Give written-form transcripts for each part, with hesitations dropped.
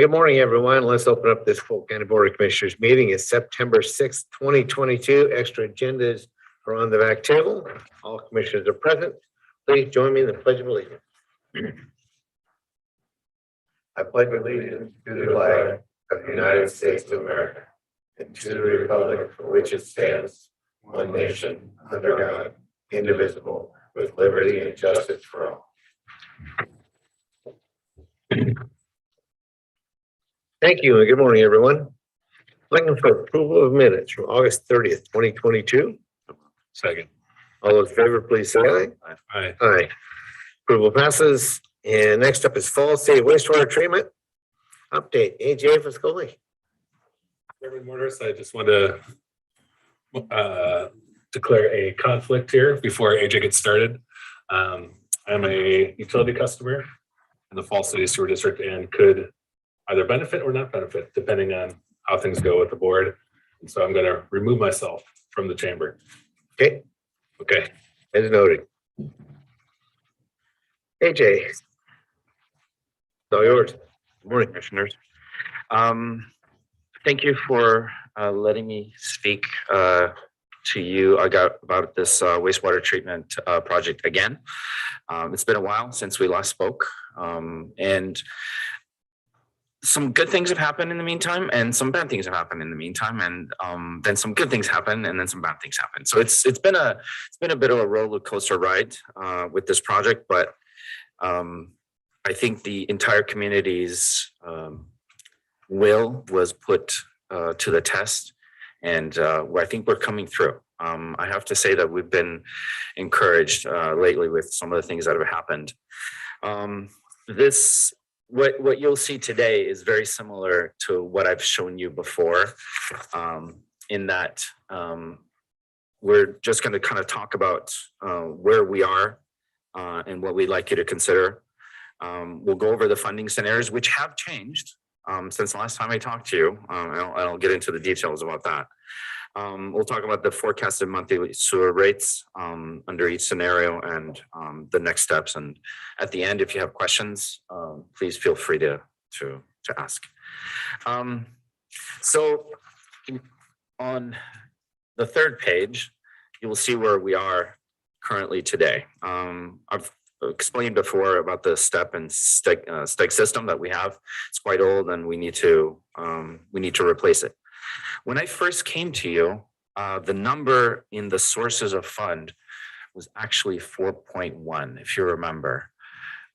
Good morning, everyone. Let's open up this Polk County Board of Commissioners meeting. It's September 6th, 2022. Extra agendas are on the back table. All commissioners are present. Please join me in the Pledge of Allegiance. I pledge allegiance to the flag of the United States of America and to the republic for which it stands, one nation, under God, indivisible, with liberty and justice for all. Thank you and good morning, everyone. Looking for approval of minutes from August 30th, 2022. Second. All those in favor, please say aye. Aye. Aye. Approval passes. And next up is Fall State Wastewater Treatment Update. AJ Fiscoli. Chairman Morris, I just want to declare a conflict here before AJ gets started. I'm a utility customer in the Fall City Sewer District and could either benefit or not benefit, depending on how things go with the board. And so I'm going to remove myself from the chamber. Okay. Okay. As noted. AJ. It's all yours. Good morning, commissioners. Thank you for letting me speak to you about this wastewater treatment project again. It's been a while since we last spoke, and some good things have happened in the meantime, and some bad things have happened in the meantime, and then some good things happen, and then some bad things happen. So it's been a bit of a roller coaster ride with this project, but I think the entire community's will was put to the test, and I think we're coming through. I have to say that we've been encouraged lately with some of the things that have happened. What you'll see today is very similar to what I've shown you before, in that we're just going to kind of talk about where we are and what we'd like you to consider. We'll go over the funding scenarios, which have changed since the last time I talked to you. I'll get into the details about that. We'll talk about the forecasted monthly sewer rates under each scenario and the next steps. And at the end, if you have questions, please feel free to ask. So on the third page, you will see where we are currently today. I've explained before about the step and steg system that we have. It's quite old, and we need to replace it. When I first came to you, the number in the sources of fund was actually 4.1, if you remember.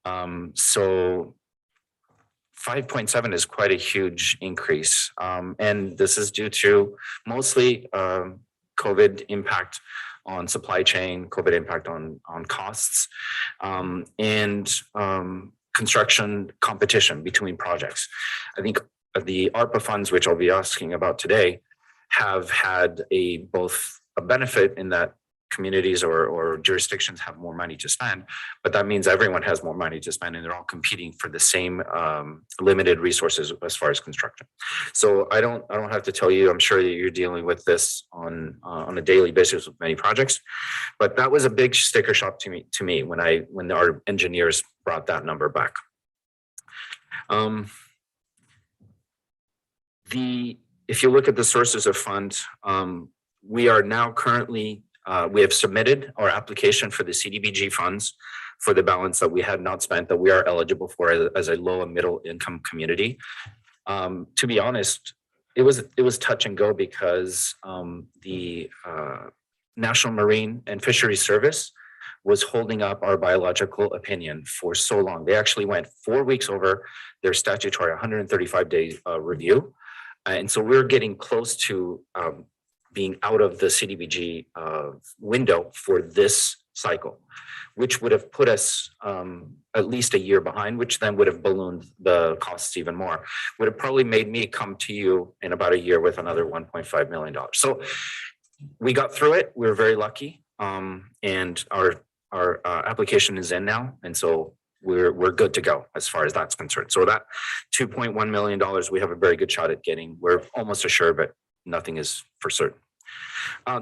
So 5.7 is quite a huge increase. And this is due to mostly COVID impact on supply chain, COVID impact on costs, and construction competition between projects. I think the ARPA funds, which I'll be asking about today, have had both a benefit in that communities or jurisdictions have more money to spend, but that means everyone has more money to spend, and they're all competing for the same limited resources as far as construction. So I don't have to tell you, I'm sure that you're dealing with this on a daily basis with many projects, but that was a big sticker shock to me when our engineers brought that number back. If you look at the sources of fund, we are now currently, we have submitted our application for the CDBG funds for the balance that we had not spent, that we are eligible for as a low and middle income community. To be honest, it was touch and go because the National Marine and Fisheries Service was holding up our biological opinion for so long. They actually went 4 weeks over their statutory 135-day review. And so we're getting close to being out of the CDBG window for this cycle, which would have put us at least a year behind, which then would have ballooned the costs even more. Would have probably made me come to you in about a year with another $1.5 million. So we got through it. We were very lucky, and our application is in now, and so we're good to go as far as that's concerned. So that $2.1 million, we have a very good shot at getting. We're almost assured, but nothing is for certain.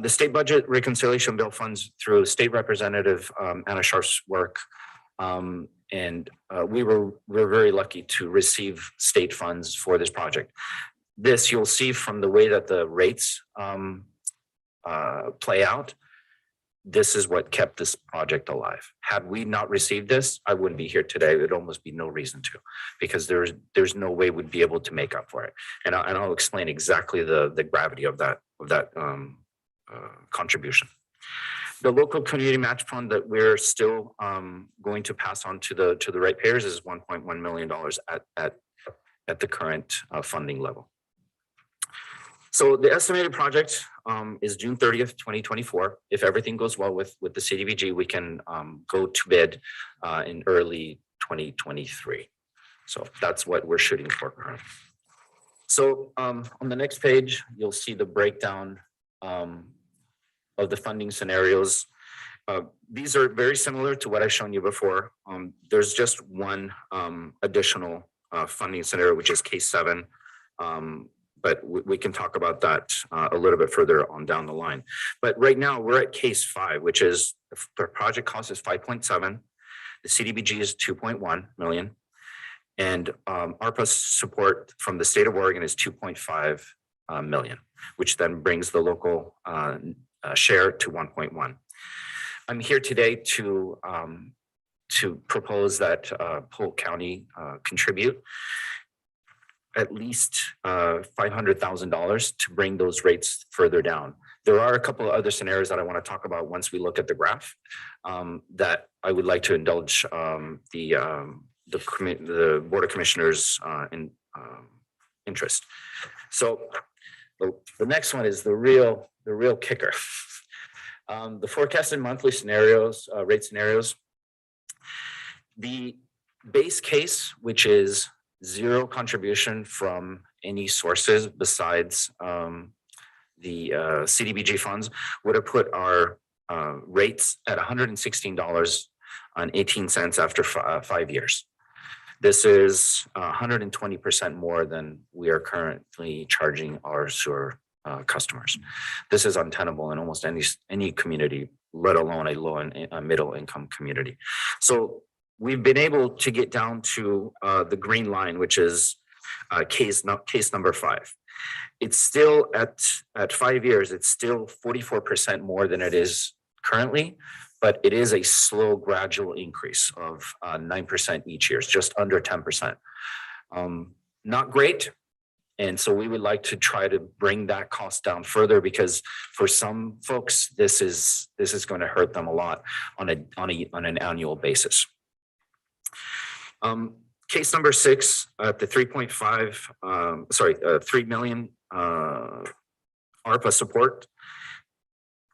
The state budget reconciliation bill funds through State Representative Anna Sharf's work we're very lucky to receive state funds for this project. This you'll see from the way that the rates play out. This is what kept this project alive. Had we not received this, I wouldn't be here today. There'd almost be no reason to, because there's no way we'd be able to make up for it. And I'll explain exactly the gravity of that contribution. The local community match fund that we're still going to pass on to the ratepayers is $1.1 million at the current funding level. So the estimated project is June 30th, 2024. If everything goes well with the CDBG, we can go to bid in early 2023. So that's what we're shooting for currently. So on the next page, you'll see the breakdown of the funding scenarios. These are very similar to what I've shown you before. There's just one additional funding scenario, which is case 7. But we can talk about that a little bit further on down the line. But right now we're at case 5, which is the project cost is 5.7. The CDBG is 2.1 million. And ARPA support from the state of Oregon is 2.5 million, which then brings the local share to 1.1. I'm here today to propose that Polk County contribute at least $500,000 to bring those rates further down. There are a couple of other scenarios that I want to talk about once we look at the graph that I would like to indulge the Board of Commissioners in interest. So the next one is the real kicker. The forecasted monthly scenarios, rate scenarios. The base case, which is 0 contribution from any sources besides the CDBG funds, would have put our rates at $116.18 after 5 years. This is 120% more than we are currently charging our sewer customers. This is untenable in almost any community, let alone a low and middle income community. So we've been able to get down to the green line, which is case number 5. It's still at 5 years, it's still 44% more than it is currently, but it is a slow, gradual increase of 9% each year. It's just under 10%. Not great. And so we would like to try to bring that cost down further, because for some folks, this is going to hurt them a lot on an annual basis. Case number 6 at the 3 million ARPA support,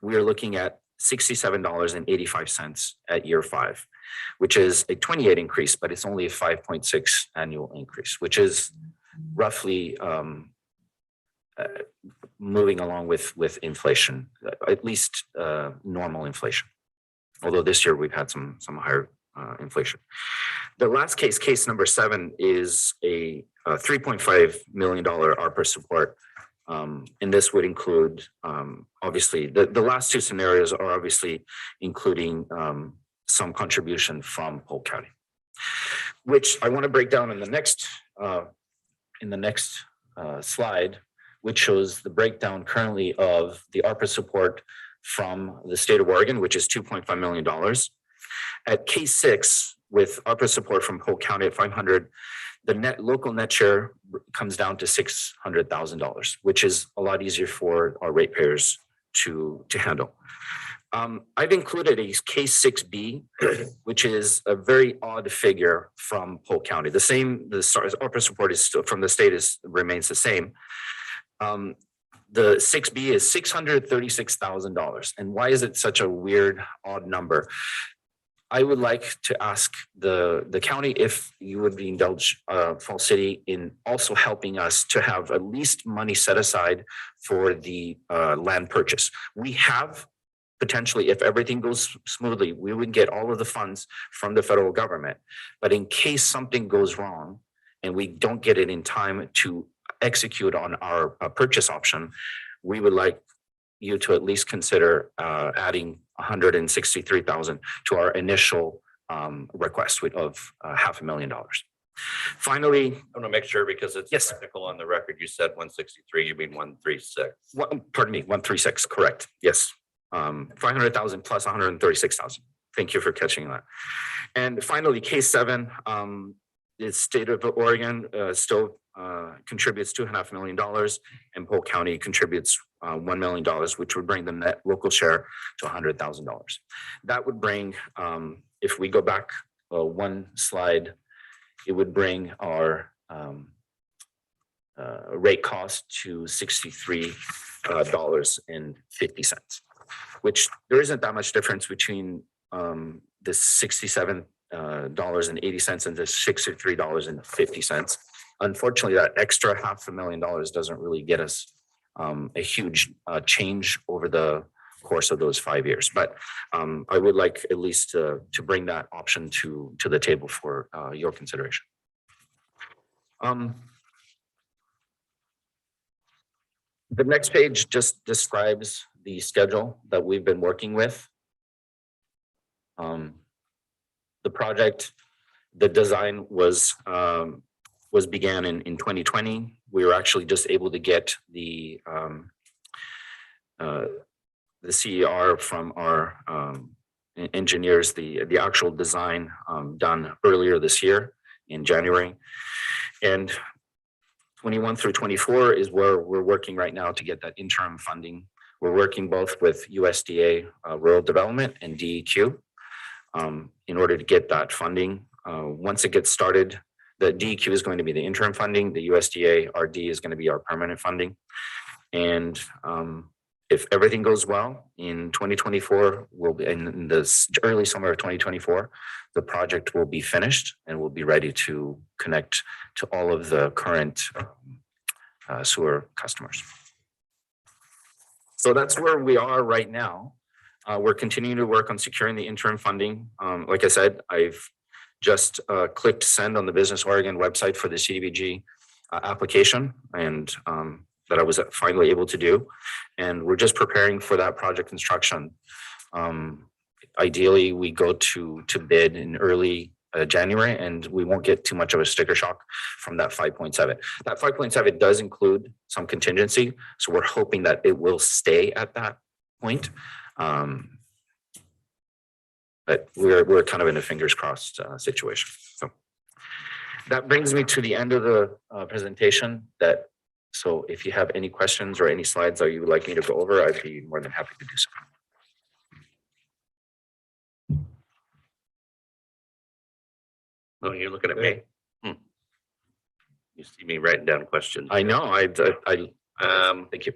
we are looking at $67.85 at year 5, which is a 28 increase, but it's only a 5.6 annual increase, which is roughly moving along with inflation, at least normal inflation. Although this year we've had some higher inflation. The last case number 7, is a $3.5 million ARPA support. And this would include, obviously, the last 2 scenarios are obviously including some contribution from Polk County, which I want to break down in the next slide, which shows the breakdown currently of the ARPA support from the state of Oregon, which is $2.5 million. At case 6, with ARPA support from Polk County at 500, the local net share comes down to $600,000, which is a lot easier for our ratepayers to handle. I've included a case 6B, which is a very odd figure from Polk County. The ARPA support is still from the state remains the same. The 6B is $636,000. And why is it such a weird, odd number? I would like to ask the county if you would indulge Falls City in also helping us to have at least money set aside for the land purchase. We have potentially, if everything goes smoothly, we would get all of the funds from the federal government. But in case something goes wrong and we don't get it in time to execute on our purchase option, we would like you to at least consider adding $163,000 to our initial request of $500,000. Finally, I want to make sure because it's Yes. technical on the record. You said 163, you mean 136. pardon me, 136, correct, yes. 500,000 plus 136,000. Thank you for catching that. And finally, case 7, the state of Oregon still contributes $2.5 million, and Polk County contributes $1 million, which would bring the net local share to $100,000. That would bring, if we go back one slide, it would bring our rate cost to $63.50, which there isn't that much difference between the $67.80 and the $63.50. Unfortunately, that extra $500,000 doesn't really get us a huge change over the course of those 5 years. But I would like at least to bring that option to the table for your consideration. The next page just describes the schedule that we've been working with. The project, the design was began in 2020. We were actually just able to get the CER from our engineers, the actual design done earlier this year in January. And 21 through 24 is where we're working right now to get that interim funding. We're working both with USDA Rural Development and DEQ in order to get that funding. Once it gets started, the DEQ is going to be the interim funding. The USDA RD is going to be our permanent funding. And if everything goes well in 2024, we'll be in this early summer of 2024, the project will be finished and we'll be ready to connect to all of the current sewer customers. So that's where we are right now. We're continuing to work on securing the interim funding. Like I said, I've just clicked send on the Business Oregon website for the CDBG application, and that I was finally able to do. And we're just preparing for that project construction. Ideally, we go to bid in early January, and we won't get too much of a sticker shock from that 5.7. That 5.7 does include some contingency, so we're hoping that it will stay at that point. But we're kind of in a fingers crossed situation. So that brings me to the end of the presentation. So if you have any questions or any slides that you would like me to go over, I'd be more than happy to do so. Oh, you're looking at me. You see me writing down questions. I know, thank you.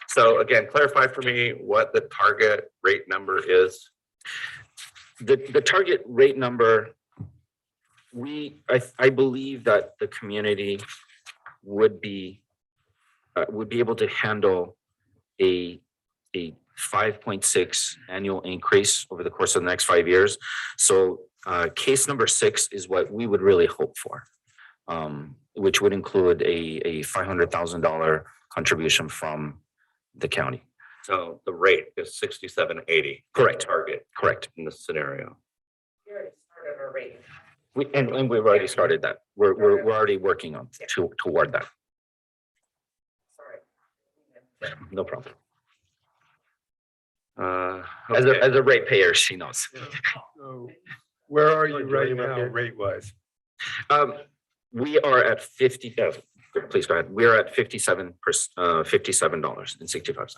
So again, clarify for me what the target rate number is. The target rate number, I believe that the community would be able to handle a 5.6 annual increase over the course of the next 5 years. So case number 6 is what we would really hope for, which would include a $500,000 contribution from the county. So the rate is 67.80. Correct. Target. Correct. In this scenario. We already started our rate. And we've already started that. We're already working on toward that. Sorry. No problem. Okay. As a ratepayer, she knows. So where are you right now, rate wise? We are at 50. Please go ahead. We are at $57.65.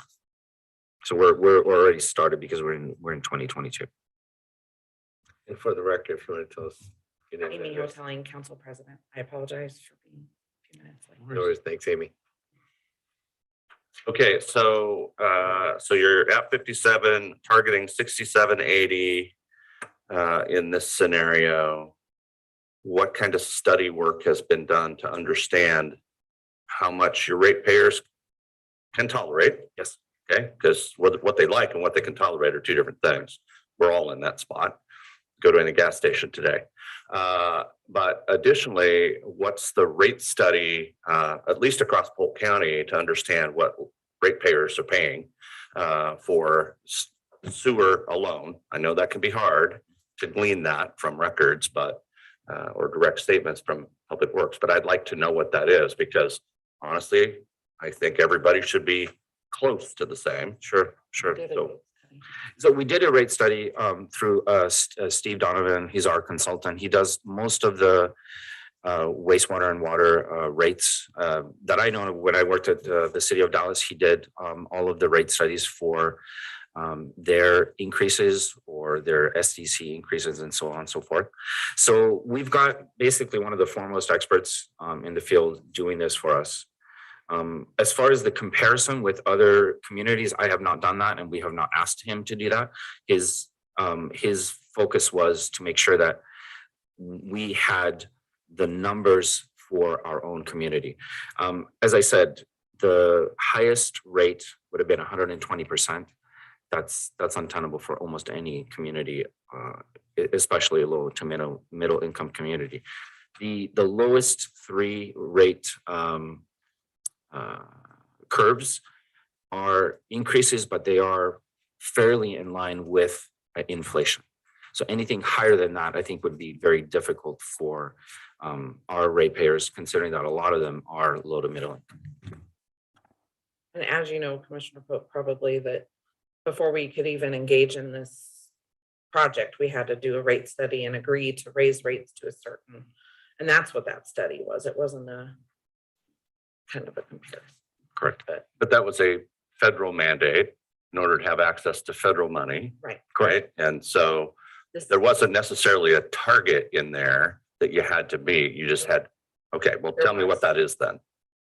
So we're already started because we're in 2022. And for the record, if you want to tell us. Amy, you're telling council president. I apologize for being a few minutes late. No worries. Thanks, Amy. Okay, so you're at 57, targeting 67.80 in this scenario. What kind of study work has been done to understand how much your ratepayers can tolerate? Yes. Okay, because what they like and what they can tolerate are two different things. We're all in that spot. Go to any gas station today. But additionally, what's the rate study, at least across Polk County, to understand what ratepayers are paying for sewer alone? I know that can be hard, to glean that from records, but or direct statements from Public Works, but I'd like to know what that is because honestly, I think everybody should be close to the same. Sure, sure. Did it. So So we did a rate study through Steve Donovan. He's our consultant. He does most of the wastewater and water rates that I know. When I worked at the city of Dallas, he did all of the rate studies for their increases or their SDC increases and so on and so forth. So we've got basically one of the foremost experts in the field doing this for us. As far as the comparison with other communities, I have not done that and we have not asked him to do that. His focus was to make sure that we had the numbers for our own community. As I said, the highest rate would have been 120%. That's untenable for almost any community, especially a low to middle income community. The lowest 3 rate curves are increases, but they are fairly in line with inflation. So anything higher than that, I think, would be very difficult for our ratepayers, considering that a lot of them are low to middle income. And as you know, Commissioner Polk, probably that before we could even engage in this project, we had to do a rate study and agree to raise rates to a certain, and that's what that study was. It wasn't a kind of a comparison. Correct. But that was a federal mandate in order to have access to federal money. Right. Right. And so there wasn't necessarily a target in there that you had to meet. You just had, okay, well, tell me what that is then.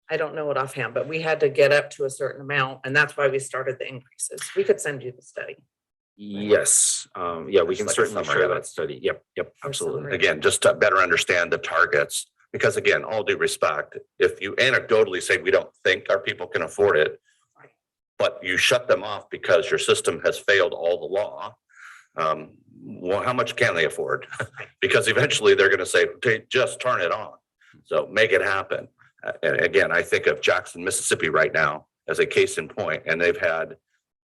I don't know it offhand, but we had to get up to a certain amount, and that's why we started the increases. We could send you the study. Yes. Yeah, we Just can like a certainly summary share of that it. study. Yep, absolutely. Again, just to better understand the targets, because again, all due respect, if you anecdotally say we don't think our people can afford it, Right. but you shut them off because your system has failed all the law, well, how much can they afford? Because eventually they're going to say, okay, just turn it on. So make it happen. And again, I think of Jackson, Mississippi right now as a case in point, and they've had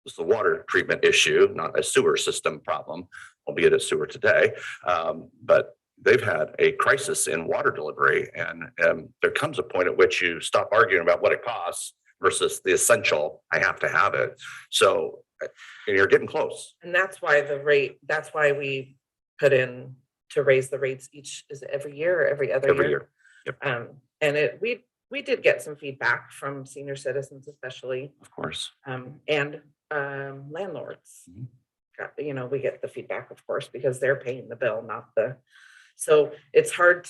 this the water treatment issue, not a sewer system problem, albeit a sewer today. But they've had a crisis in water delivery. And there comes a point at which you stop arguing about what it costs versus the essential, I have to have it. So and you're getting close. And that's why that's why we put in to raise the rates is it every year or every other Every year. Yep. And we did get some feedback from senior citizens, especially, Of course. and landlords. Mhm. We get the feedback, of course, because they're paying the bill, so it's hard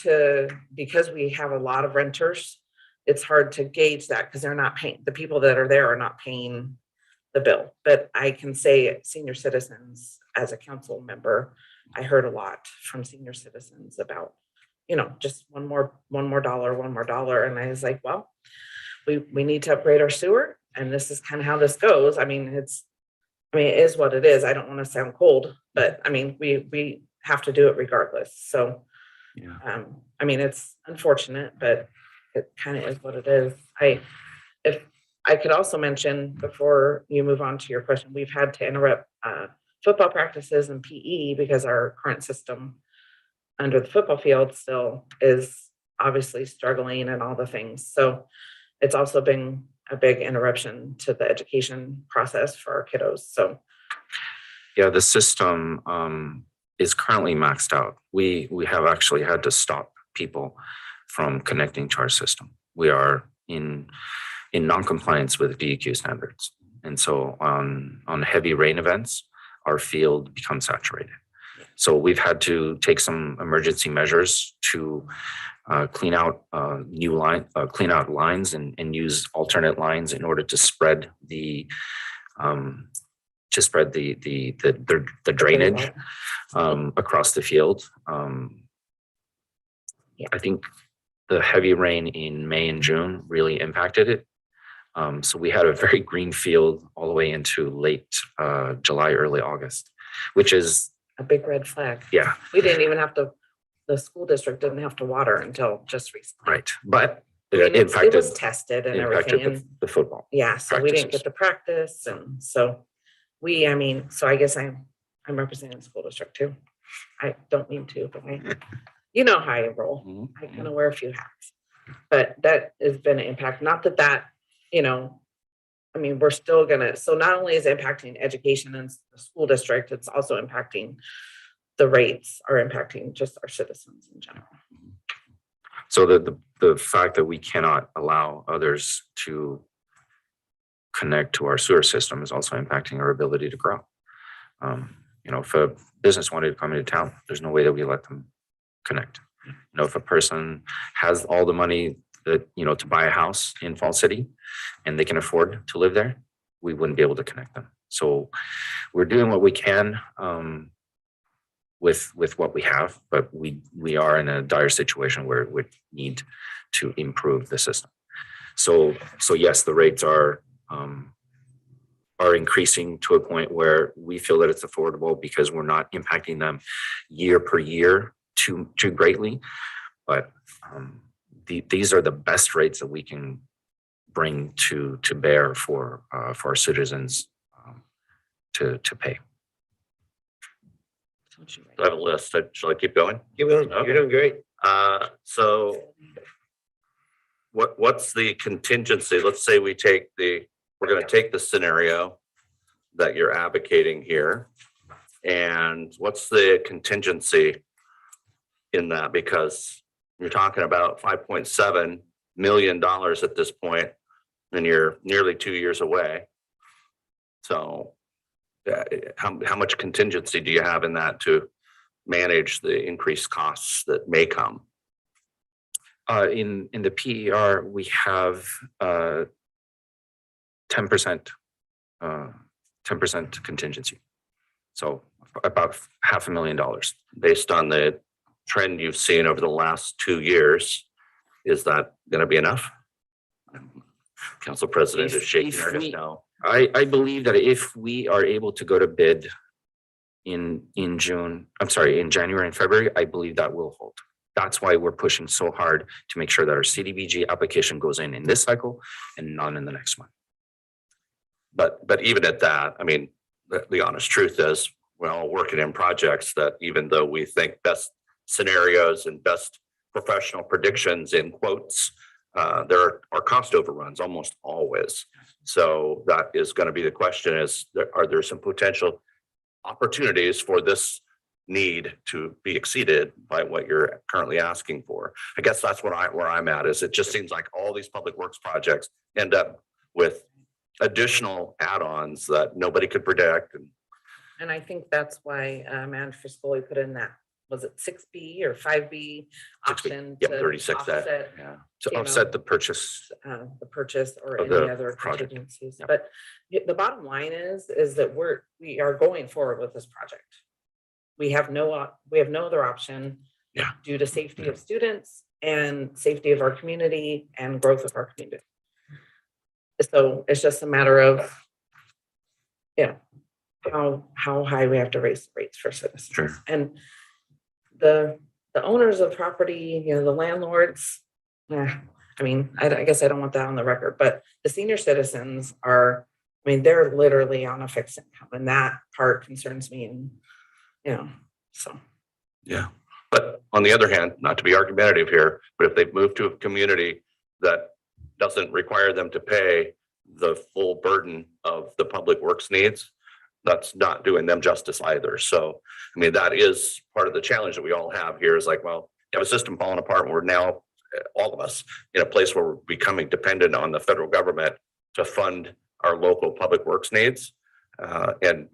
because we have a lot of renters, it's hard to gauge that because they're not paying, the people that are there are not paying the bill. But I can say senior citizens, as a council member, I heard a lot from senior citizens about, just one more dollar. And I was like, well, we need to upgrade our sewer. And this is kind of how this goes. I mean, it is what it is. I don't want to sound cold, but we have to do it regardless. So, Yeah. it's unfortunate, but it kind of is what it is. If I could also mention before you move on to your question, we've had to interrupt football practices and PE because our current system under the football field still is obviously struggling and all the things. So it's also been a big interruption to the education process for our kiddos. So Yeah, the system is currently maxed out. We have actually had to stop people from connecting to our system. We are in non-compliance with DEQ standards. And so on heavy rain events, our field becomes saturated. So we've had to take some emergency measures to clean out lines and use alternate lines in order to spread the drainage across the field. I think the heavy rain in May and June really impacted it. So we had a very green field all the way into late July, early August, which is a big red flag. Yeah. We didn't even the school district didn't have to water until just recently. Right. But it was tested and everything. And the football. Yeah. So we didn't get to practice. And so I guess I'm representing the school district too. I don't mean to, but you know how I roll. Mhm. I kind of wear a few hats. But that has been an impact, not that, you know, I mean, we're still gonna, so not only is it impacting education and the school district, it's also impacting the rates are impacting just our citizens in general. So the fact that we cannot allow others to connect to our sewer system is also impacting our ability to grow. You know, if a business wanted to come into town, there's no way that we let them connect. You know, if a person has all the money that, you know, to buy a house in Fall City and they can afford to live there, we wouldn't be able to connect them. So we're doing what we can with what we have, but we are in a dire situation where we need to improve the system. So yes, the rates are increasing to a point where we feel that it's affordable because we're not impacting them year per year too greatly. But these are the best rates that we can bring to bear for our citizens to pay. I have a list. Shall I keep going? You're doing great. So what's the contingency? Let's say we're gonna take the scenario that you're advocating here. And what's the contingency in that? Because you're talking about $5.7 million at this point, and you're nearly 2 years away. So how much contingency do you have in that to manage the increased costs that may come? In the PER, we have 10% contingency. So about $500,000. Based on the trend you've seen over the last 2 years, is that going to be enough? Council President is shaking her head no. I believe that if we are able to go to bid in January and February, I believe that will hold. That's why we're pushing so hard to make sure that our CDBG application goes in this cycle and not in the next one. But even at that, I mean, the honest truth is we're all working in projects that even though we think best scenarios and best professional predictions in quotes, there are cost overruns almost always. So that is going to be the question is, are there some potential opportunities for this need to be exceeded by what you're currently asking for? I guess that's where I'm at is it just seems like all these public works projects end up with additional add-ons that nobody could predict. And I think that's why Manager Scully put in that, was it 6B or 5B option? Yep, to 36 offset, Yeah, to you offset know, the purchase. the purchase or Of any the other project. contingencies. Yep. But the bottom line is that we are going forward with this project. We have no other option. Yeah. Due to safety of students and safety of our community and growth of our community. So it's just a matter of, how high we have to raise the rates for citizens. Sure. And the owners of property, the landlords, I mean, I guess I don't want that on the record, but the senior citizens are, I mean, they're literally on a fixed income, and that part concerns me. And, so. Yeah. But on the other hand, not to be argumentative here, but if they've moved to a community that doesn't require them to pay the full burden of the public works needs, that's not doing them justice either. So, I mean, that is part of the challenge that we all have here is like, well, you have a system falling apart. We're now, all of us, in a place where we're becoming dependent on the federal government to fund our local public works needs. And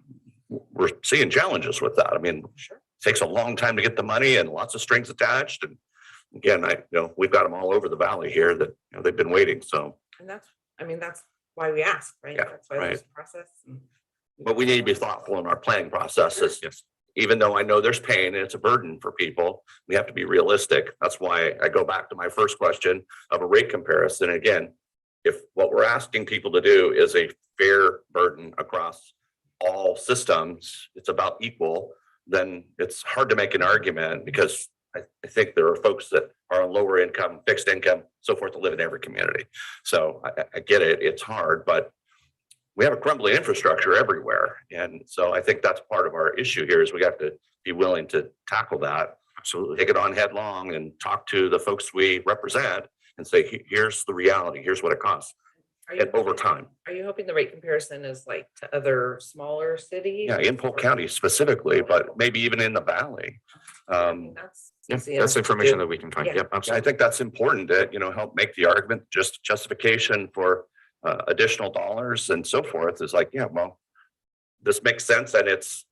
we're seeing challenges with that. I mean, Sure. it takes a long time to get the money and lots of strings attached. And again, we've got them all over the valley here that, they've been waiting. So. And that's why we ask, right? Yeah, That's why there's a process. But we need to be thoughtful in our planning processes. Yes. Even though I know there's pain and it's a burden for people, we have to be realistic. That's why I go back to my first question of a rate comparison. Again, if what we're asking people to do is a fair burden across all systems, it's about equal, then it's hard to make an argument because I think there are folks that are on lower income, fixed income, so forth, to live in every community. So I get it, it's hard, but we have a crumbling infrastructure everywhere. And so I think that's part of our issue here is we have to be willing to tackle that. Absolutely. Take it on headlong and talk to the folks we represent and say, Here's the reality. Here's what it costs." Are you And over time. Are you hoping the rate comparison is like to other smaller cities? Yeah, in Polk County specifically, but maybe even in the valley. That's Yeah, easy that's enough to information do. that we can find. Yeah. Yep, I absolutely. think that's important to, help make the argument, just justification for additional dollars and so forth is like, yeah, well, this makes sense and it's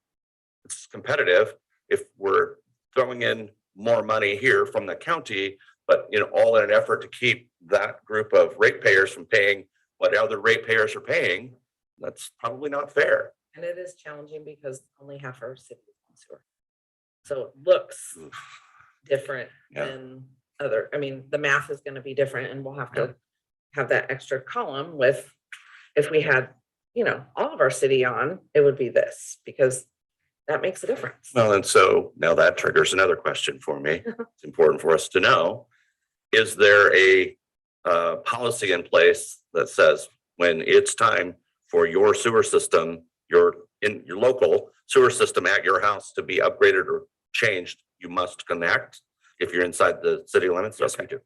competitive if we're throwing in more money here from the county, but all in an effort to keep that group of ratepayers from paying what other ratepayers are paying. That's probably not fair. And it is challenging because only half our city is on sewer. So it looks different Yeah. than other, I mean, the math is gonna be different and we'll have to have that extra column with, if we had, all of our city on, it would be this, because that makes a difference. Well, and so now that triggers another question for me. It's important for us to know. Is there a policy in place that says when it's time for your sewer system, your local sewer system at your house to be upgraded or changed, you must connect if you're inside the city limits? Yes, we do.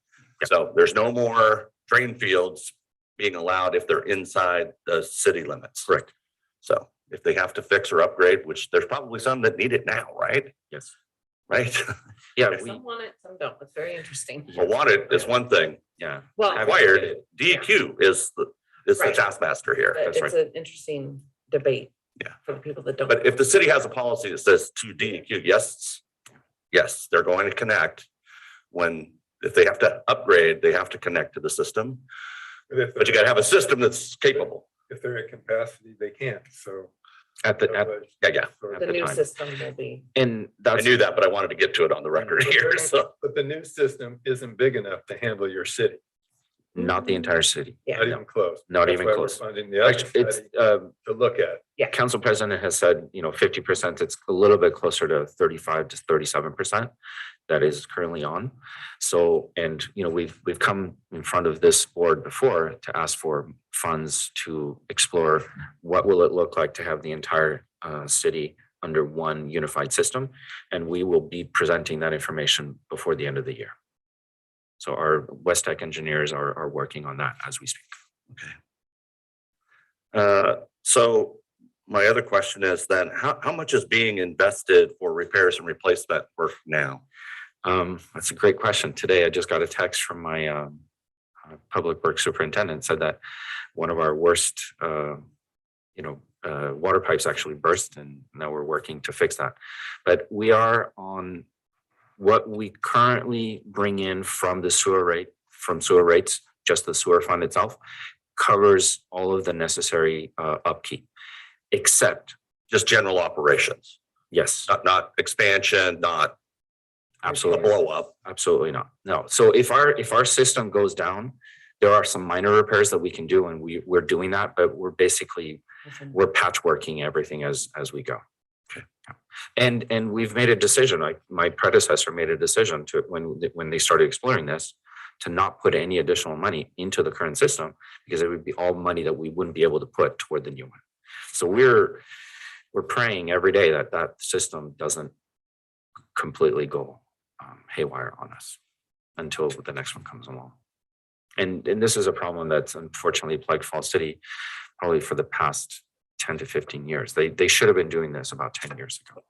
So there's no more drain fields being allowed if they're inside the city limits. Correct. So if they have to fix or upgrade, which there's probably some that need it now, right? Yes. Right? Yeah, we, Some want it, some don't. It's very interesting. Well, wanted is one thing. yeah. Well, Required, DEQ is the Right. taskmaster here. but that's it's an interesting debate. Yeah. For the people that don't. But if the city has a policy that says to DEQ, yes, they're going to connect. If they have to upgrade, they have to connect to the system. But you gotta have a system that's capable. If they're at capacity, they can't, so. At the, Yeah. So- The the new time. system will be. and I that's, knew that, but I wanted to get to it on the record here, so. But the new system isn't big enough to handle your city, not the entire city. Yeah. not even close. Not That's even why we're close. Funding the other Actually, it's, study to look at. council president has said, 50%, it's a little bit closer to 35 to 37% that is currently on. So, and, we've come in front of this board before to ask for funds to explore what will it look like to have the entire city under one unified system. And we will be presenting that information before the end of the year. So our West Tech engineers are working on that as we speak. So my other question is then, how much is being invested for repairs and replacement work now? That's a great question. Today, I just got a text from my public works superintendent, said that one of our worst, water pipes actually burst, and now we're working to fix that. But we are on what we currently bring in from the sewer rates, just the sewer fund itself, covers all of the necessary upkeep, except, Just general operations, yes, not expansion, not a absolutely. blow up. Absolutely not. No. So if our system goes down, there are some minor repairs that we can do, and we're doing that, but we're patchworking everything as we go. Okay. And we've made a decision, like my predecessor made a decision to, when they started exploring this, to not put any additional money into the current system, because it would be all money that we wouldn't be able to put toward the new one. So we're praying every day that system doesn't completely go haywire on us until the next one comes along. And this is a problem that's unfortunately plagued Falls City probably for the past 10 to 15 years. They should have been doing this about 10 years ago.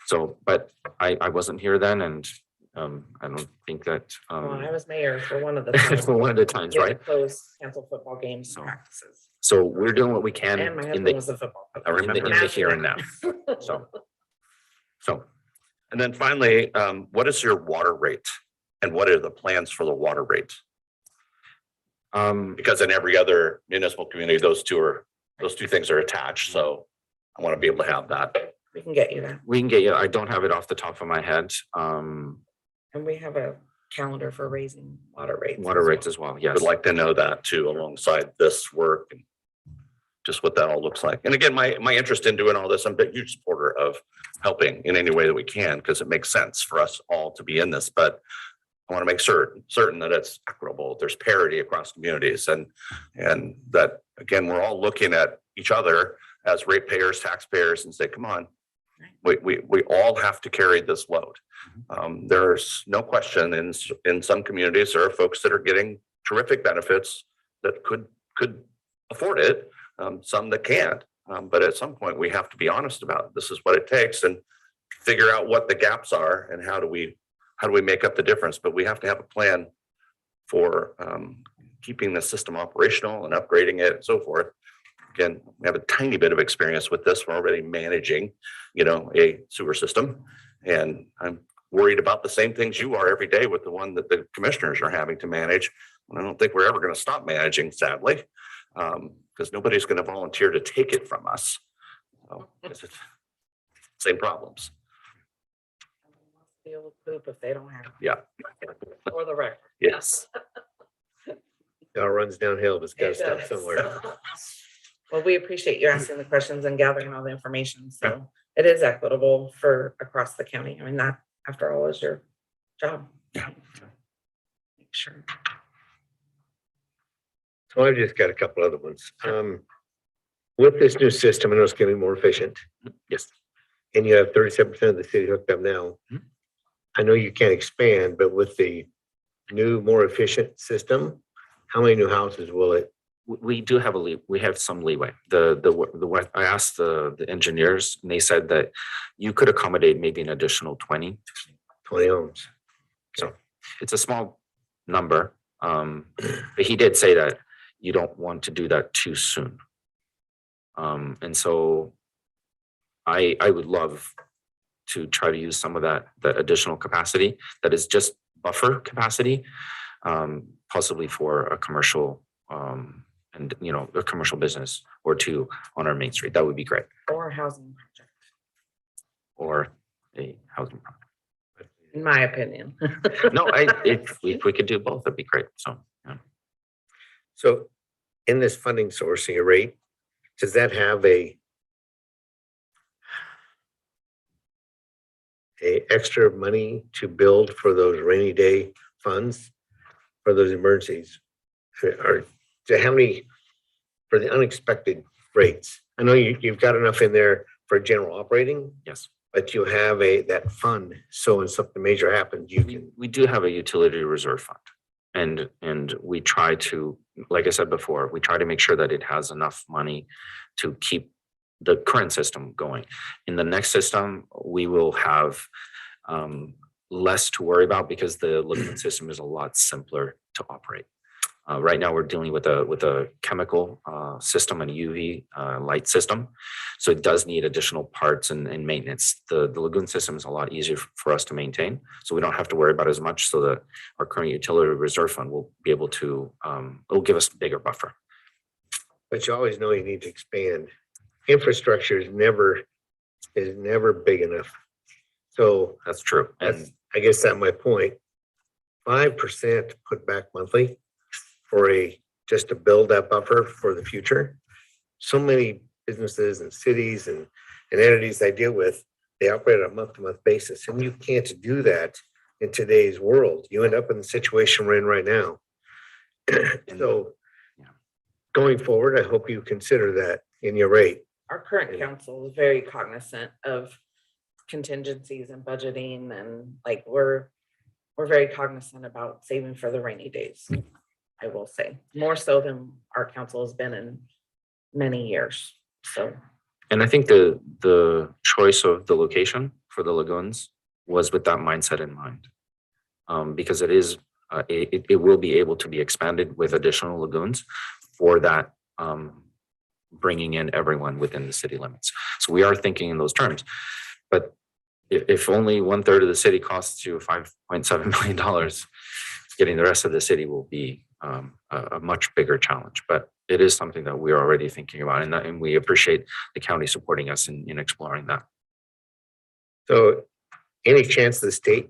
So, but I wasn't here then, and I don't think that Well, I was mayor for one of the times. for one of the times, We had to right? Close, cancel football games So, and practices. So we're doing what we can And my in husband the was a football. I remember. in the here and now. So And then finally, what is your water rate? And what are the plans for the water rate? Because in every other municipal community, those two things are attached. So I want to be able to have that. We can get you that. we can get you, I don't have it off the top of my head. And we have a calendar for raising water rates. Water as rates well. as well, I yes. would like to know that too, alongside this work and just what that all looks like. And again, my interest in doing all this, I'm a huge supporter of helping in any way that we can, because it makes sense for us all to be in this, but I want to make certain that it's equitable, there's parity across communities, and that, again, we're all looking at each other as ratepayers, taxpayers, and say, come on, We all have to carry this load. There's no question in some communities, there are folks that are getting terrific benefits that could afford it, some that can't. But at some point, we have to be honest about it. This is what it takes and figure out what the gaps are and how do we make up the difference. But we have to have a plan for keeping the system operational and upgrading it and so forth. Again, we have a tiny bit of experience with this. We're already managing, a sewer system. And I'm worried about the same things you are every day with the one that the commissioners are having to manage. And I don't think we're ever going to stop managing, sadly, because nobody's going to volunteer to take it from us. So, it's same problems. Deal with poop if they don't have. Yeah. Or the record. Yes. It all runs downhill, but it's got to It stop does. somewhere. Well, we appreciate you asking the questions and gathering all the information. So it is equitable for across the county. I mean, that after all is your job. Yeah. Make sure. So I've just got a couple other ones. With this new system, I know it's getting more efficient. Yes. And you have 37% of the city hooked up now. Mhm. I know you can't expand, but with the new, more efficient system, how many new houses will it? We do have we have some leeway. I asked the engineers and they said that you could accommodate maybe an additional 20. 20 homes. It's a small number. But he did say that you don't want to do that too soon. And so I would love to try to use some of that additional capacity that is just buffer capacity, possibly for a commercial and a commercial business or two on our main street. That would be great. Or a housing project, Or a housing project. in my opinion. No, if we could do both, that'd be great. So yeah. So in this funding sourcing rate, does that have a extra money to build for those rainy day funds, for those emergencies? Or how many for the unexpected rates? I know you've got enough in there for general operating, Yes. but you have that fund. So when something major happens, you can. We do have a utility reserve fund. And we try to, like I said before, we try to make sure that it has enough money to keep the current system going. In the next system, we will have less to worry about because the lagoon system is a lot simpler to operate. Right now, we're dealing with a chemical system and UV light system, so it does need additional parts and maintenance. The lagoon system is a lot easier for us to maintain, so we don't have to worry about as much. So that our current utility reserve fund will be able to it'll give us a bigger buffer. But you always know you need to expand. Infrastructure is never big enough. So That's true. And I guess that's my point. 5% put back monthly for just to build that buffer for the future. So many businesses and cities and entities I deal with, they operate on a month-to-month basis, and you can't do that in today's world. You end up in the situation we're in right now. So going forward, I hope you consider that in your rate. Our current council is very cognizant of contingencies and budgeting, and like we're very cognizant about saving for the rainy days. I will say more so than our council has been in many years. So, and I think the choice of the location for the lagoons was with that mindset in mind, because it is it will be able to be expanded with additional lagoons for that bringing in everyone within the city limits. So we are thinking in those terms, but if only 1/3 of the city costs you $5.7 million, getting the rest of the city will be a much bigger challenge. But it is something that we're already thinking about, and we appreciate the county supporting us in exploring that. So any chance the state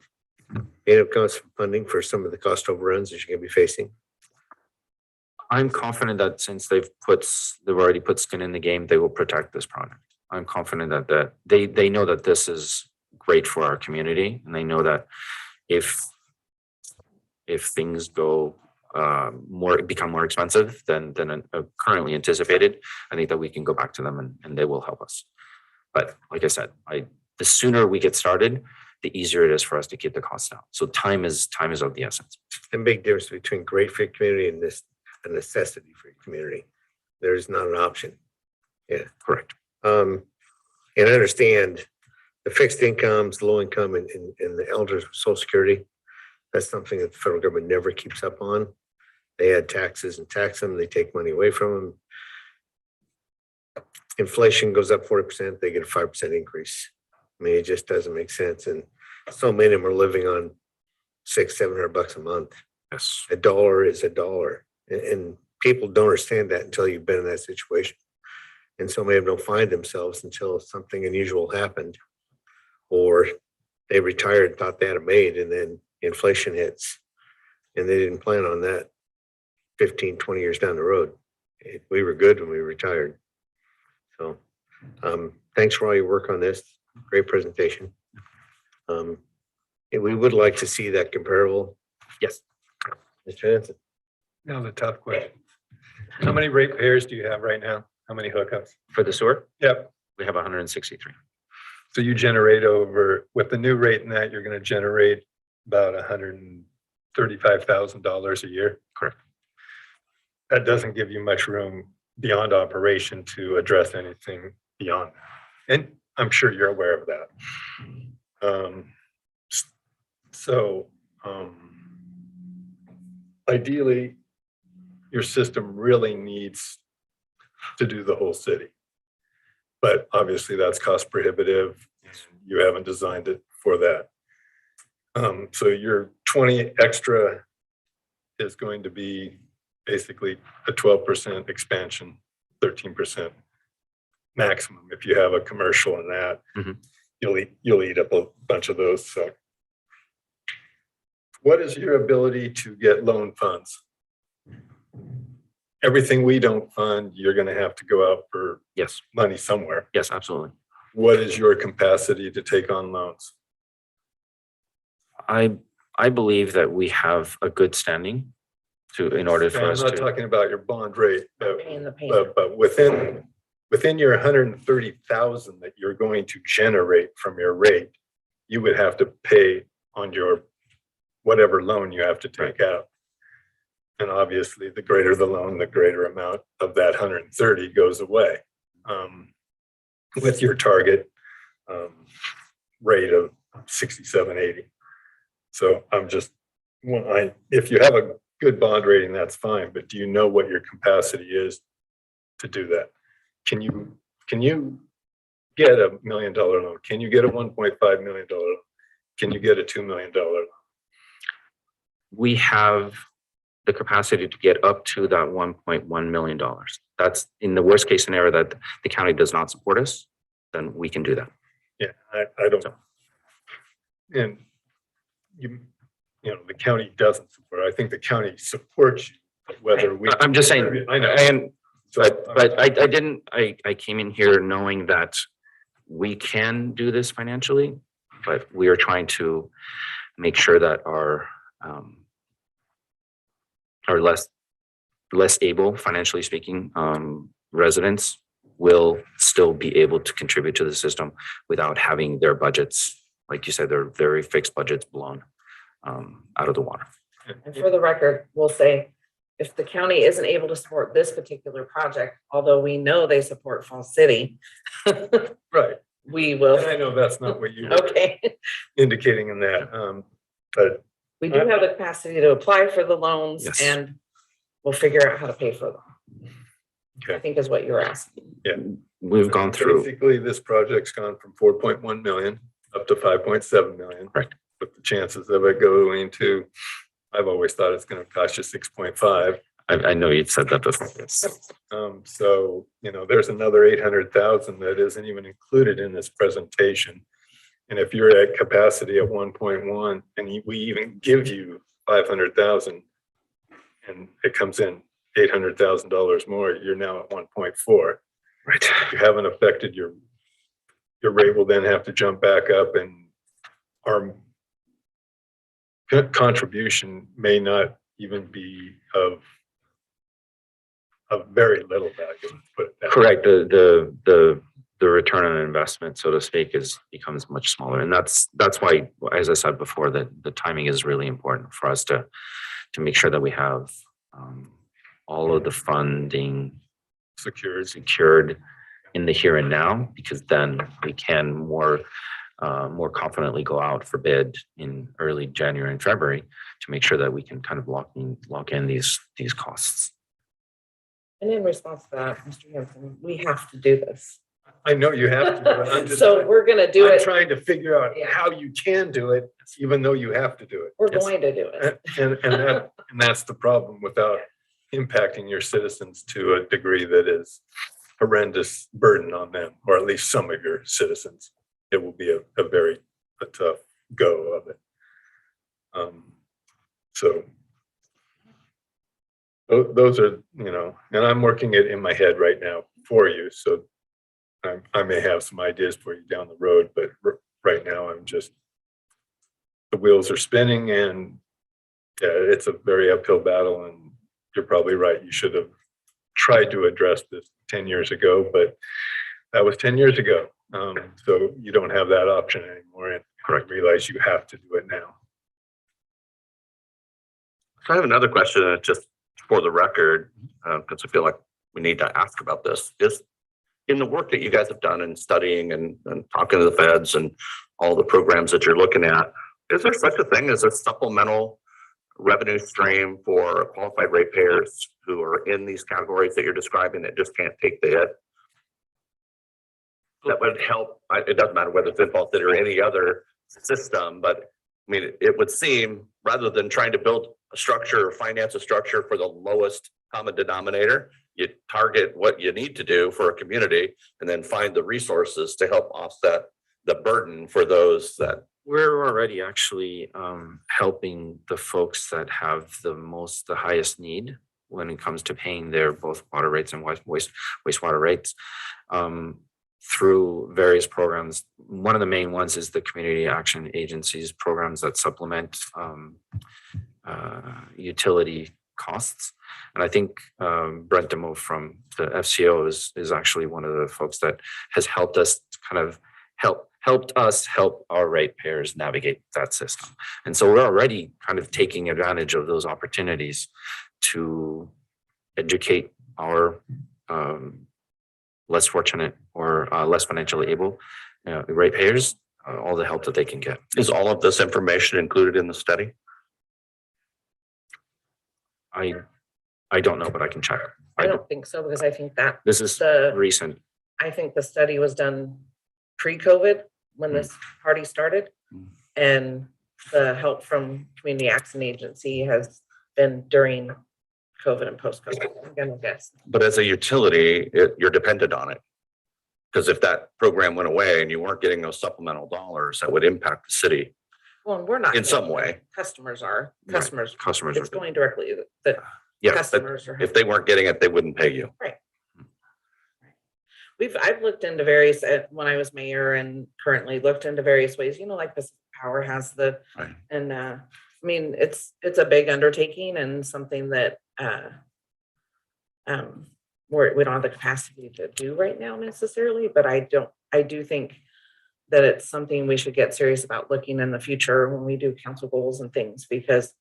may have cost funding for some of the cost overruns that you're gonna be facing? I'm confident that since they've already put skin in the game, they will protect this product. I'm confident that they know that this is great for our community, and they know that if things go become more expensive than currently anticipated, I think that we can go back to them and they will help us. But like I said, the sooner we get started, the easier it is for us to keep the costs down. So time is of the essence. The big difference between great for your community and this a necessity for your community. There's not an option. Yeah, Correct. and I understand the fixed incomes, low income and the elders with social security. That's something that the federal government never keeps up on. They add taxes and tax them. They take money away from them. Inflation goes up 40%, they get a 5% increase. I mean, it just doesn't make sense. And so many of them are living on $600-700 a month. Yes. A dollar is a dollar. And people don't understand that until you've been in that situation. And so many of them don't find themselves until something unusual happened, or they retired and thought they had it made, and then inflation hits and they didn't plan on that 15-20 years down the road. We were good when we retired. So thanks for all your work on this. Great presentation. And we would like to see that comparable. Yes. Mr. Hanson. Now the tough question. How many ratepayers do you have right now? How many hookups? For the sewer, Yep. we have 163. So you generate over, with the new rate in that, you're going to generate about $135,000 a year. Correct. That doesn't give you much room beyond operation to address anything beyond that. And I'm sure you're aware of that. Ideally, your system really needs to do the whole city. But obviously that's cost prohibitive. You haven't designed it for that. So your 20 extra is going to be basically a 12% expansion, 13% maximum. If you have a commercial in that, Mhm. you'll eat up a bunch of those. So what is your ability to get loan funds? Everything we don't fund, you're going to have to go out for Yes. money somewhere. Yes, absolutely. What is your capacity to take on loans? I believe that we have a good standing in order for And I'm us not to. talking about your bond rate, Paying the payment. but within your 130,000 that you're going to generate from your rate, you would have to pay on your whatever loan you have to take out. And obviously, the greater the loan, the greater amount of that 130 goes away. With your target rate of 6780. So I'm just, if you have a good bond rating, that's fine, but do you know what your capacity is to do that? Can you get a $1 million loan? Can you get a $1.5 million loan? Can you get a $2 million loan? We have the capacity to get up to that $1.1 million. That's in the worst case scenario that the county does not support us, then we can do that. Yeah, I don't know. And you know, the county doesn't support. I think the county supports you, whether we. I'm just saying, I know. and So, but I came in here knowing that we can do this financially, but we are trying to make sure that our less able, financially speaking, residents will still be able to contribute to the system without having their budgets, like you said, their very fixed budgets blown out of the water. And for the record, we'll say, if the county isn't able to support this particular project, although we know they support Fall City, right. we And will. I know that's not what you were Okay. indicating in that, but We do have the capacity to apply for the loans, Yes. and we'll figure out how to pay for them. Okay. I think is what you're asking. We've gone through, basically this project's gone from 4.1 million up to 5.7 million. Right. With the chances of it going to, I've always thought it's going to cost you 6.5. I know you'd said that before. So, you know, there's another 800,000 that isn't even included in this presentation. And if you're at capacity at 1.1 and we even give you 500,000 and it comes in $800,000 more, you're now at 1.4. Right. You haven't affected your rate will then have to jump back up, and our contribution may not even be of very little value. Let's put it that way. Correct. The the return on investment, so to speak, becomes much smaller. And that's why, as I said before, that the timing is really important for us to make sure that we have all of the funding secured in the here and now, because then we can more confidently go out for bid in early January and February to make sure that we can kind of lock in these costs. And in response to that, Mr. Hanson, we have to do this. I know you have to, but I'm just. So we're gonna do I'm it. trying to figure out Yeah. how you can do it, even though you have to do it. We're going to do it. And that's the problem without impacting your citizens to a degree that is horrendous burden on them, or at least some of your citizens. It will be a very tough go of it. So those are, and I'm working it in my head right now for you. So I may have some ideas for you down the road, but right now I'm just, the wheels are spinning, and yeah, it's a very uphill battle, and you're probably right. You should have tried to address this 10 years ago, but that was 10 years ago. So you don't have that option anymore, and I realize you have to do it now. So I have another question, and it's just for the record, because I feel like we need to ask about this. Is in the work that you guys have done in studying and talking to the feds and all the programs that you're looking at, is there such a thing as a supplemental revenue stream for qualified ratepayers who are in these categories that you're describing that just can't take the hit? That would help. It doesn't matter whether it's in Fall City or any other system, but I mean, it would seem, rather than trying to build a structure or finance a structure for the lowest common denominator, you target what you need to do for a community and then find the resources to help offset the burden for those that. We're already actually helping the folks that have the highest need when it comes to paying their both water rates and wastewater rates through various programs. One of the main ones is the Community Action Agency's programs that supplement utility costs. And I think Brent DeMo from the FCO is actually one of the folks that has helped us kind of help our ratepayers navigate that system. And so we're already kind of taking advantage of those opportunities to educate our less fortunate or less financially able ratepayers all the help that they can get. Is all of this information included in the study? I don't know, but I can check. I don't think so, because I think that This is recent. I think the study was done pre-COVID when this party started. And the help from Community Action Agency has been during COVID and post-COVID, I'm gonna guess. But as a utility, you're dependent on it. Because if that program went away and you weren't getting those supplemental dollars, that would impact the city Well, and we're not. in some way. Customers are, Right. customers, Customers it's are going directly, the Yeah, but customers are. if they weren't getting it, they wouldn't pay you. I've looked into various, when I was mayor and currently looked into various ways, like Pacific Power has Right. and I mean, it's a big undertaking and something that we don't have the capacity to do right now necessarily, but I do think that it's something we should get serious about looking in the future when we do council goals and things, because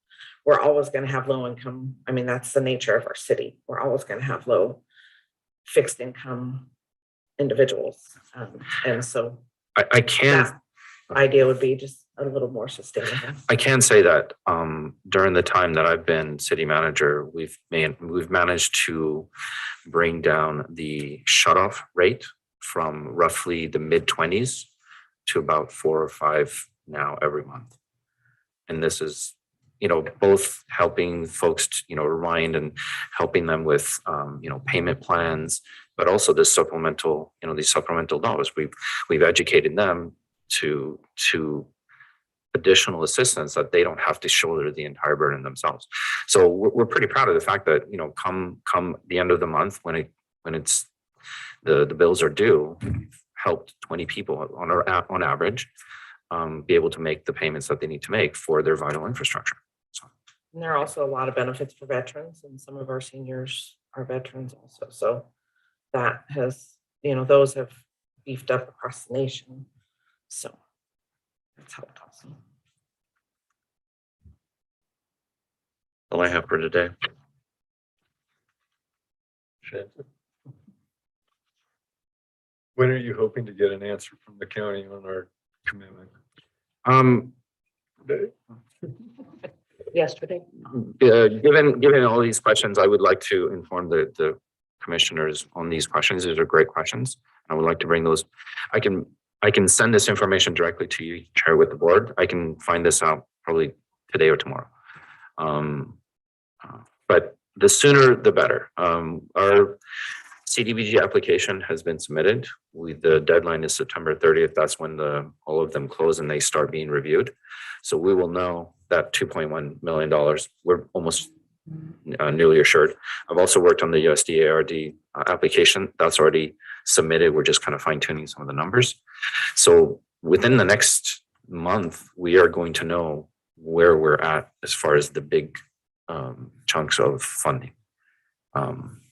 we're always going to have low income. I mean, that's the nature of our city. We're always going to have low fixed income individuals. And so I can that idea would be just a little more sustainable. I can say that during the time that I've been city manager, we've managed to bring down the shutoff rate from roughly the mid-20s to about 4 or 5 now every month. And this is, both helping folks, remind and helping them with, payment plans, but also this supplemental, these supplemental dollars. We've educated them to additional assistance that they don't have to shoulder the entire burden themselves. So we're pretty proud of the fact that, come the end of the month when it's the bills are due, we've helped 20 people on average be able to make the payments that they need to make for their vital infrastructure. So. And there are also a lot of benefits for veterans, and some of our seniors are veterans also. So that has, those have beefed up across the nation. So that's helped also. All I have for today. When are you hoping to get an answer from the county on our commitment? Yesterday. Given all these questions, I would like to inform the commissioners on these questions. These are great questions. I would like to bring those. I can send this information directly to you, share with the board. I can find this out probably today or tomorrow. But the sooner the better. Our CDBG application has been submitted. The deadline is September 30th. That's when all of them close and they start being reviewed. So we will know that $2.1 million, we're almost nearly assured. I've also worked on the USDA-ARD application. That's already submitted. We're just kind of fine tuning some of the numbers. So within the next month, we are going to know where we're at as far as the big chunks of funding.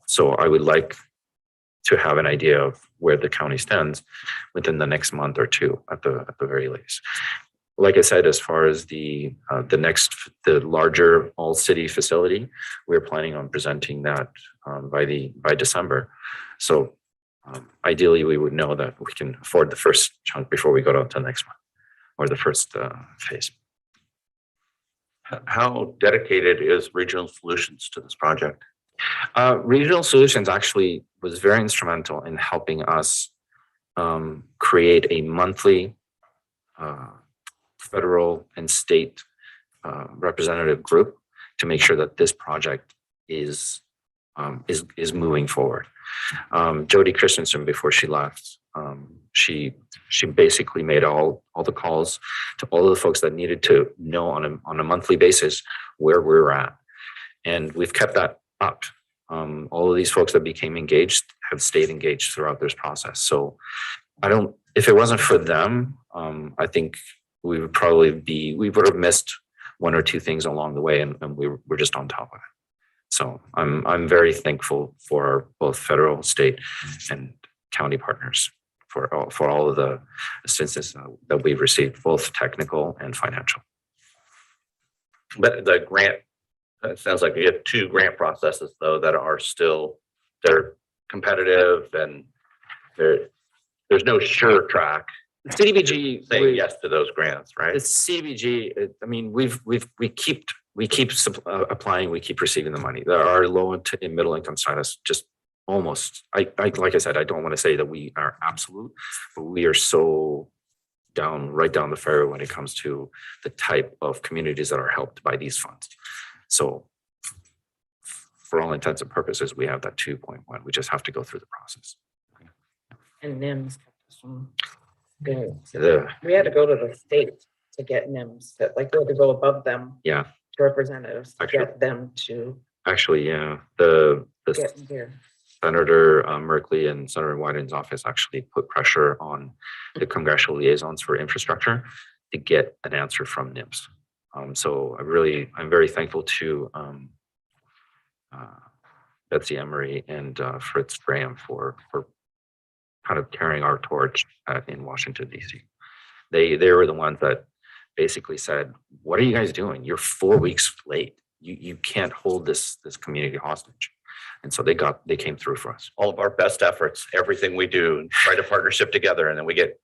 So I would like to have an idea of where the county stands within the next month or two at the very least. Like I said, as far as the larger all city facility, we're planning on presenting that by December. So ideally, we would know that we can afford the first chunk before we go to the next one or the first phase. How dedicated is Regional Solutions to this project? Regional Solutions actually was very instrumental in helping us create a monthly federal and state representative group to make sure that this project is moving forward. Jody Christensen, before she left, she basically made all the calls to all of the folks that needed to know on a monthly basis where we're at, and we've kept that up. All of these folks that became engaged have stayed engaged throughout this process. So if it wasn't for them, I think we would have missed one or two things along the way, and we were just on top of it. So I'm very thankful for both federal, state, and county partners for all of the assistance that we've received, both technical and financial. But the grant, it sounds like you have two grant processes though that are they're competitive, and there's no sure track. CDBG Saying yes to those grants, right? It's CDBG. I mean, we keep applying. We keep receiving the money. There are low and middle income status just almost. Like I said, I don't want to say that we are absolute, but we are so right down the fairway when it comes to the type of communities that are helped by these funds. So for all intents and purposes, we have that 2.1. We just have to go through the process. And NIMS kept us from going. The- We had to go to the state to get NIMS, that like we had to go above them. Yeah. To representatives to Actually- get them to Actually, yeah, the get here. Senator Merkley and Senator Wyden's office actually put pressure on the congressional liaisons for infrastructure to get an answer from NIMS. So I'm very thankful to Betsy Emery and Fritz Graham for kind of carrying our torch in Washington, D.C. They were the ones that basically said, "What are you guys doing? You're 4 weeks late. You can't hold this community hostage." And so they came through for us. All of our best efforts, everything we do, try to partnership together, and then we get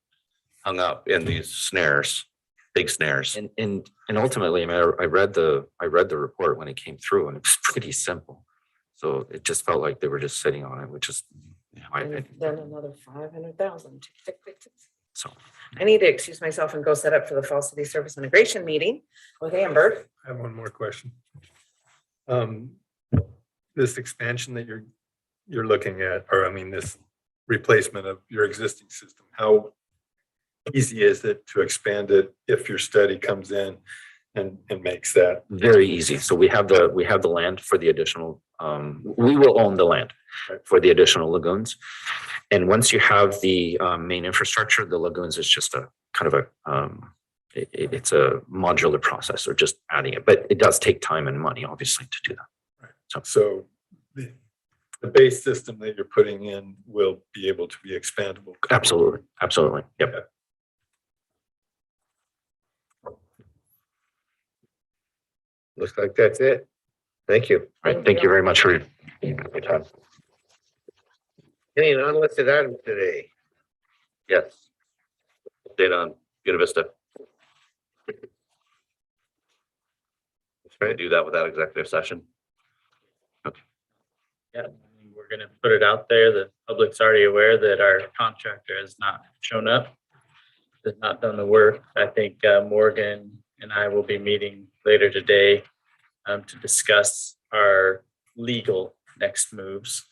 hung up in these snares, big snares. And ultimately, I mean, I read the report when it came through, and it was pretty simple. So it just felt like they were just sitting on it, which is my And opinion. then another 500,000. So I need to excuse myself and go set up for the Fall City Service Integration meeting with Amber. I have one more question. This expansion that you're looking at, or I mean, this replacement of your existing system, how easy is it to expand it if your study comes in and makes that? very easy. So we have the land for the additional. We will own the land for the additional lagoons. And once you have the main infrastructure, the lagoons is just a kind of it's a modular process, or just adding it. But it does take time and money, obviously, to do that. So the the base system that you're putting in will be able to be expandable. Absolutely, absolutely. Yep. Looks like that's it. Thank you. All right. Thank you very much for your time. Any unlisted items today? Yes. Update on Univista. Try to do that without executive session. Yeah, I mean, we're gonna put it out there. The public's already aware that our contractor has not shown up. Has not done the work. I think Morgan and I will be meeting later today to discuss our legal next moves.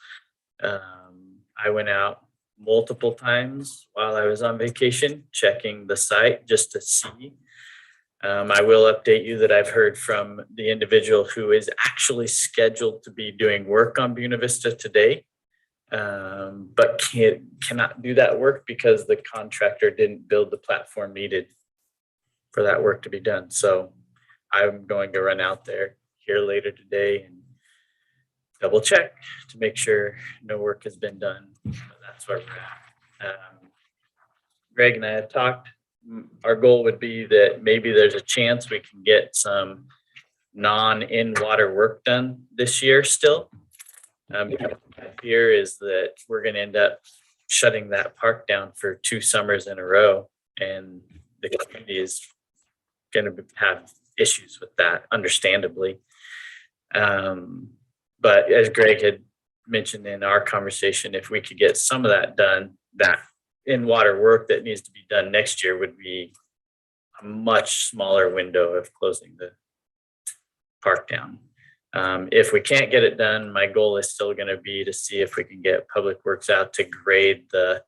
I went out multiple times while I was on vacation, checking the site just to see. I will update you that I've heard from the individual who is actually scheduled to be doing work on Buena Vista today, but cannot do that work because the contractor didn't build the platform needed for that work to be done. So I'm going to run out there here later today and double check to make sure no work has been done. That's where we're at. Greg and I have talked. Our goal would be that maybe there's a chance we can get some non-in-water work done this year still. My fear is that we're going to end up shutting that park down for 2 summers in a row, and the community is going to have issues with that, understandably. But as Greg had mentioned in our conversation, if we could get some of that done, that in-water work that needs to be done next year would be a much smaller window of closing the park down. If we can't get it done, my goal is still going to be to see if we can get Public Works out to grade the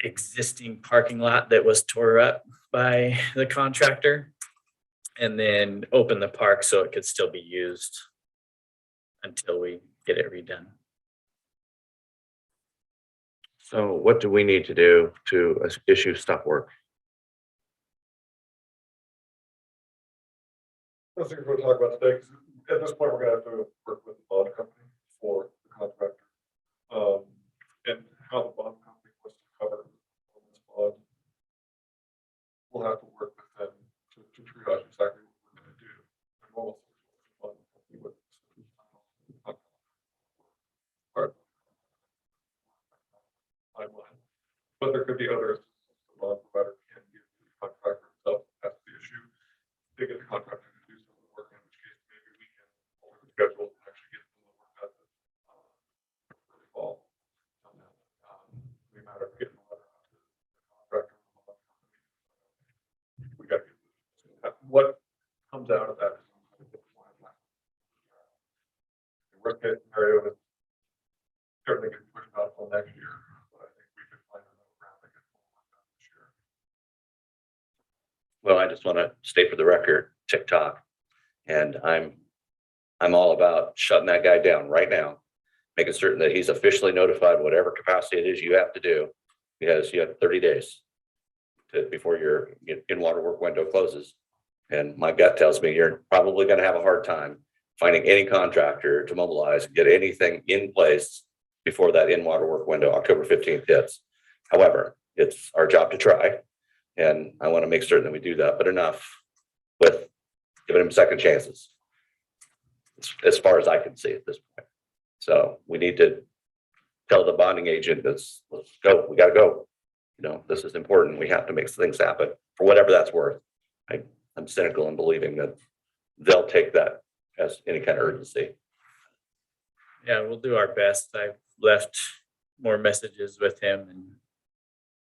existing parking lot that was tore up by the contractor, and then open the park so it could still be used until we get it redone. So what do we need to do to issue stop work? I think we'll talk about today, 'cause at this point, we're gonna have to work with the bond company for the contractor. And how the bond company wants to cover on this bond. We'll have to work with them to triage exactly what we're gonna do. The normal bond company would- Part- Timeline. But there could be others, the bond provider can give the contractor itself, that's the issue. They get the contractor to do some of the work, in which case maybe we can alter the schedule and actually get some of the work done for the fall. We matter of getting the letter out to the contractor. We got to get what comes out of that. The worst case scenario is everything gets pushed out until next year, but I think we could find another round to get more work done this year. Well, I just want to state for the record, TikTok, and I'm all about shutting that guy down right now, making certain that he's officially notified, whatever capacity it is you have to do, because you have 30 days before your in-water work window closes. And my gut tells me you're probably going to have a hard time finding any contractor to mobilize and get anything in place before that in-water work window, October 15th hits. However, it's our job to try. And I want to make certain that we do that, but enough with giving him second chances, as far as I can see at this point. So we need to tell the bonding agent, let's go, we got to go. You know, this is important. We have to make things happen for whatever that's worth. I'm cynical in believing that they'll take that as any kind of urgency. Yeah, we'll do our best. I've left more messages with him, and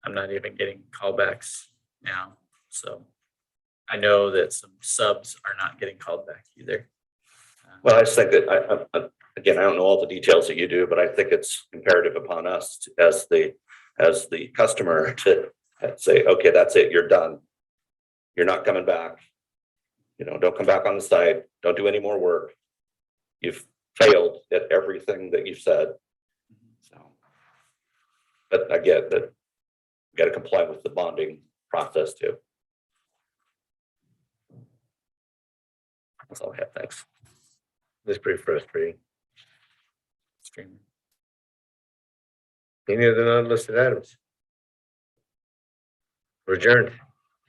I'm not even getting callbacks now. So I know that some subs are not getting called back either. Well, I just think that again, I don't know all the details that you do, but I think it's imperative upon us as the customer to say, okay, that's it, you're done. You're not coming back. You know, don't come back on the site. Don't do any more work. You've failed at everything that you've said. So, but I get that you got to comply with the bonding process too. That's all I have. Thanks. It's pretty frustrating. streaming. Any of the non-listed items? We're adjourned.